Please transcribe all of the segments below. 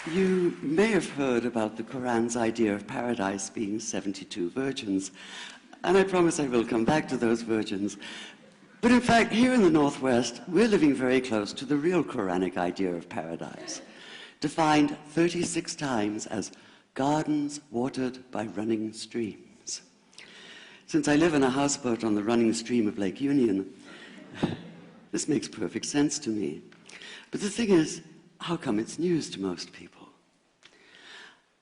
You may have heard about the Quran's idea of paradise being 72 virgins, and I promise I will come back to those virgins. But in fact, here in the Northwest, we're living very close to the real Quranic idea of paradise, defined 36 times as gardens watered by running streams. Since I live in a houseboat on the running stream of Lake Union, this makes perfect sense to me. But the thing is, how come it's news to most people?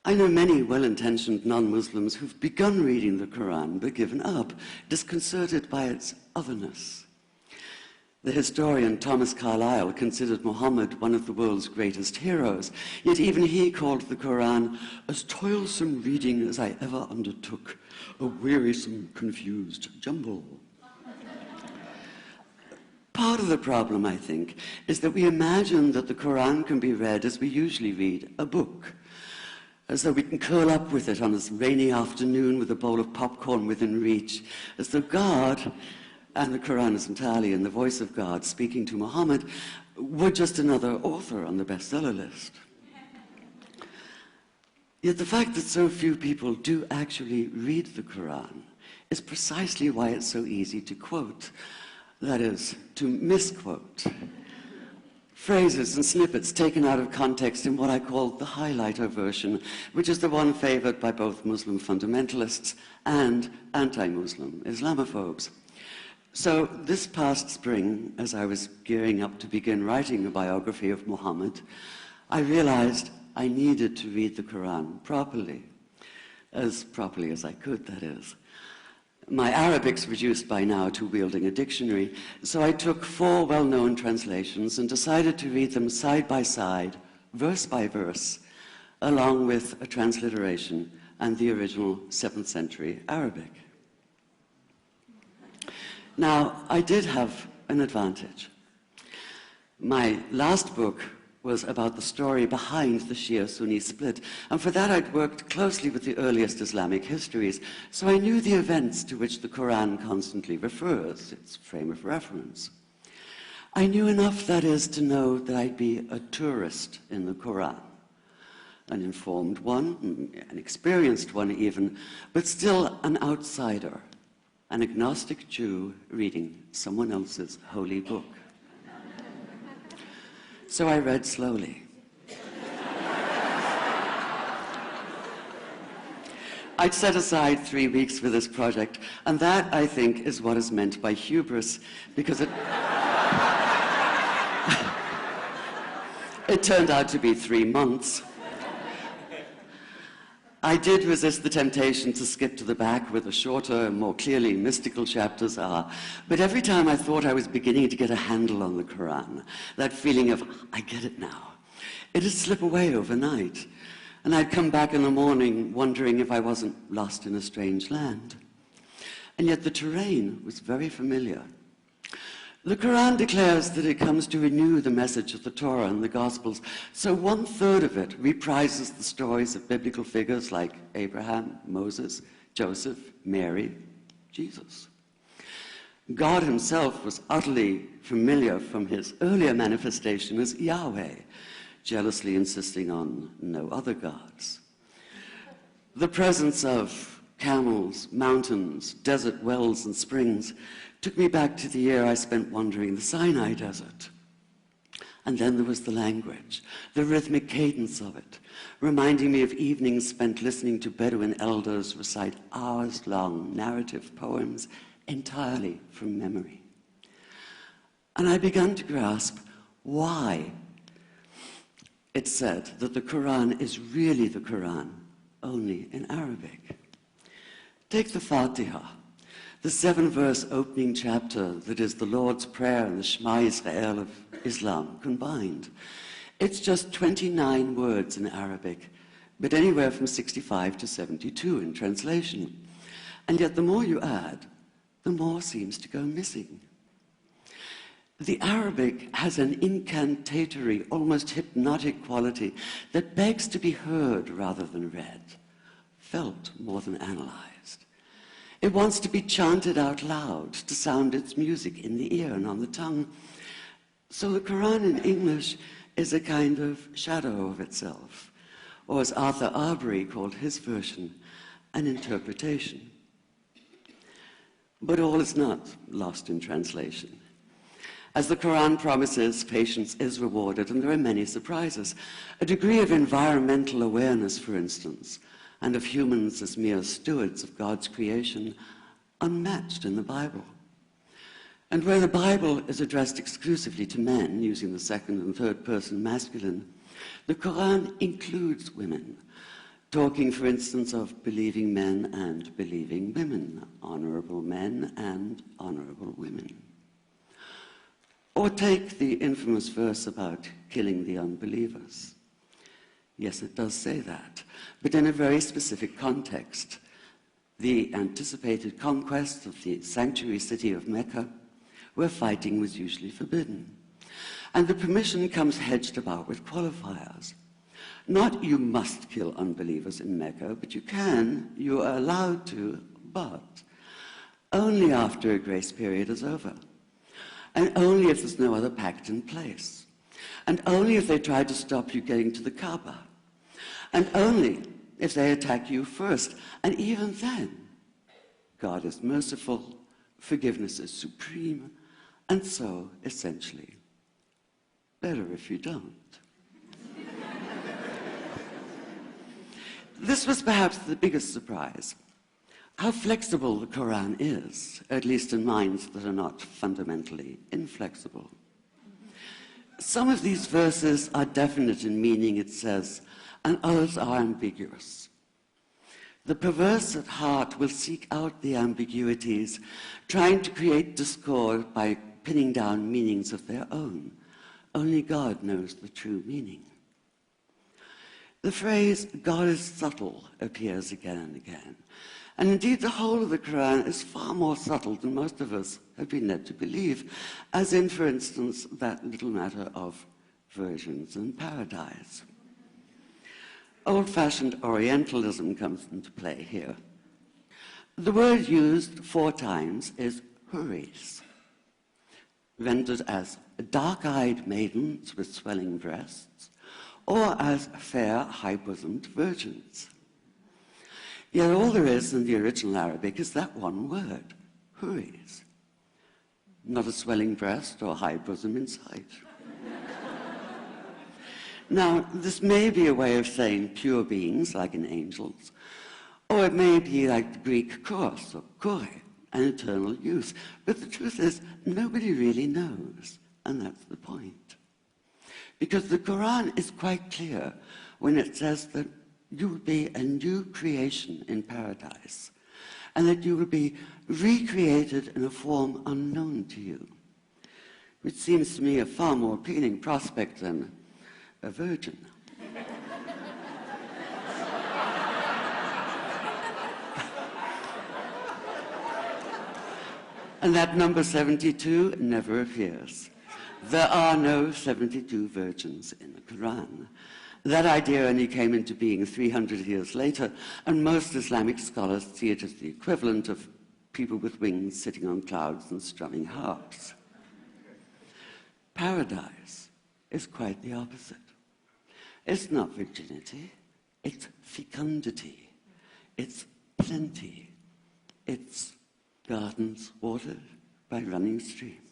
I know many well-intentioned non-Muslims who've begun reading the Quran but given up, disconcerted by its otherness. The historian Thomas Carlyle considered Muhammad one of the world's greatest heroes, yet even he called the Quran as toilsome reading as I ever undertook, a wearisome, confused jumble. Part of the problem, I think, is that we imagine that the Quran can be read as we usually read a book, as though we can curl up with it on this rainy afternoon with a bowl of popcorn within reach, as though God, and the Quran is entirely in the voice of God speaking to Muhammad, were just another author on the bestseller list. Yet the fact that so few people do actually read the Quran is precisely why it's so easy to quote. That is, to misquote. Phrases and snippets taken out of context in what I call the highlighter version, which is the one favored by both Muslim fundamentalists and anti-Muslim Islamophobes. So this past spring, as I was gearing up to begin writing a biography of Muhammad, I realized I needed to read the Quran properly as I could, that is. My Arabic's reduced by now to wielding a dictionary, so I took 4 well-known translations and decided to read them side by side, verse by verse, along with a transliteration and the original 7th century Arabic. Now, I did have an advantage. My last book was about the story behind the Shia-Sunni split, and for that I'd worked closely with the earliest Islamic histories, so I knew the events to which the Quran constantly refers, its frame of reference. I knew enough, that is, to know that I'd be a tourist in the Quran, an informed one, an experienced one even, but still an outsider, an agnostic Jew reading someone else's holy book. So I read slowly. I'd set aside 3 weeks for this project, and that, I think, is what is meant by hubris, because it turned out to be 3 months. I did resist the temptation to skip to the back where the shorter and more clearly mystical chapters are, but every time I thought I was beginning to get a handle on the Quran, that feeling of, I get it now, it'd slip away overnight, and I'd come back in the morning wondering if I wasn't lost in a strange land. And yet the terrain was very familiar. The Quran declares that it comes to renew the message of the Torah and the Gospels, so 1/3 of it reprises the stories of biblical figures like Abraham, Moses, Joseph, Mary, Jesus. God himself was utterly familiar from his earlier manifestation as Yahweh, jealously insisting on no other gods. The presence of camels, mountains, desert wells, and springs took me back to the year I spent wandering the Sinai desert. And then there was the language, the rhythmic cadence of it, reminding me of evenings spent listening to Bedouin elders recite hours-long narrative poems entirely from memory. And I began to grasp why it said that the Quran is really the Quran, only in Arabic. Take the Fatiha, the 7-verse opening chapter that is the Lord's Prayer and the Shema Israel of Islam combined. It's just 29 words in Arabic, but anywhere from 65 to 72 in translation. And yet the more you add, the more seems to go missing. The Arabic has an incantatory, almost hypnotic quality that begs to be heard rather than read, felt more than analyzed. It wants to be chanted out loud, to sound its music in the ear and on the tongue. So the Quran in English is a kind of shadow of itself, or as Arthur Arbery called his version, an interpretation. But all is not lost in translation. As the Quran promises, patience is rewarded, and there are many surprises. A degree of environmental awareness, for instance, and of humans as mere stewards of God's creation, unmatched in the Bible. And where the Bible is addressed exclusively to men, using the second and third person masculine, the Quran includes women, talking, for instance, of believing men and believing women, honorable men and honorable women. Or take the infamous verse about killing the unbelievers. Yes, it does say that, but in a very specific context. The anticipated conquest of the sanctuary city of Mecca, where fighting was usually forbidden. And the permission comes hedged about with qualifiers. Not you must kill unbelievers in Mecca, but you are allowed to, but only after a grace period is over. And only if there's no other pact in place. And only if they try to stop you getting to the Kaaba. And only if they attack you first. And even then, God is merciful, forgiveness is supreme, and so, essentially, better if you don't. This was perhaps the biggest surprise. How flexible the Quran is, at least in minds that are not fundamentally inflexible. Some of these verses are definite in meaning, it says, and others are ambiguous. The perverse at heart will seek out the ambiguities, trying to create discord by pinning down meanings of their own. Only God knows the true meaning. The phrase, God is subtle, appears again and again. And indeed, the whole of the Quran is far more subtle than most of us have been led to believe, as in, for instance, that little matter of virgins and paradise. Old-fashioned Orientalism comes into play here. The word used 4 times is huris, rendered as dark-eyed maidens with swelling breasts, or as fair, high-bosomed virgins. Yet all there is in the original Arabic is that one word, huris. Not a swelling breast or high bosom in sight. Now, this may be a way of saying pure beings, like in angels, or it may be like the Greek kos, or kore, an eternal youth. But the truth is, nobody really knows, and that's the point. Because the Quran is quite clear when it says that you will be a new creation in paradise, and that you will be recreated in a form unknown to you, which seems to me a far more appealing prospect than a virgin. And that number 72 never appears. There are no 72 virgins in the Quran. That idea only came into being 300 years later, and most Islamic scholars see it as the equivalent of people with wings sitting on clouds and strumming harps. Paradise is quite the opposite. It's not virginity, it's fecundity, it's plenty, it's gardens watered by running streams.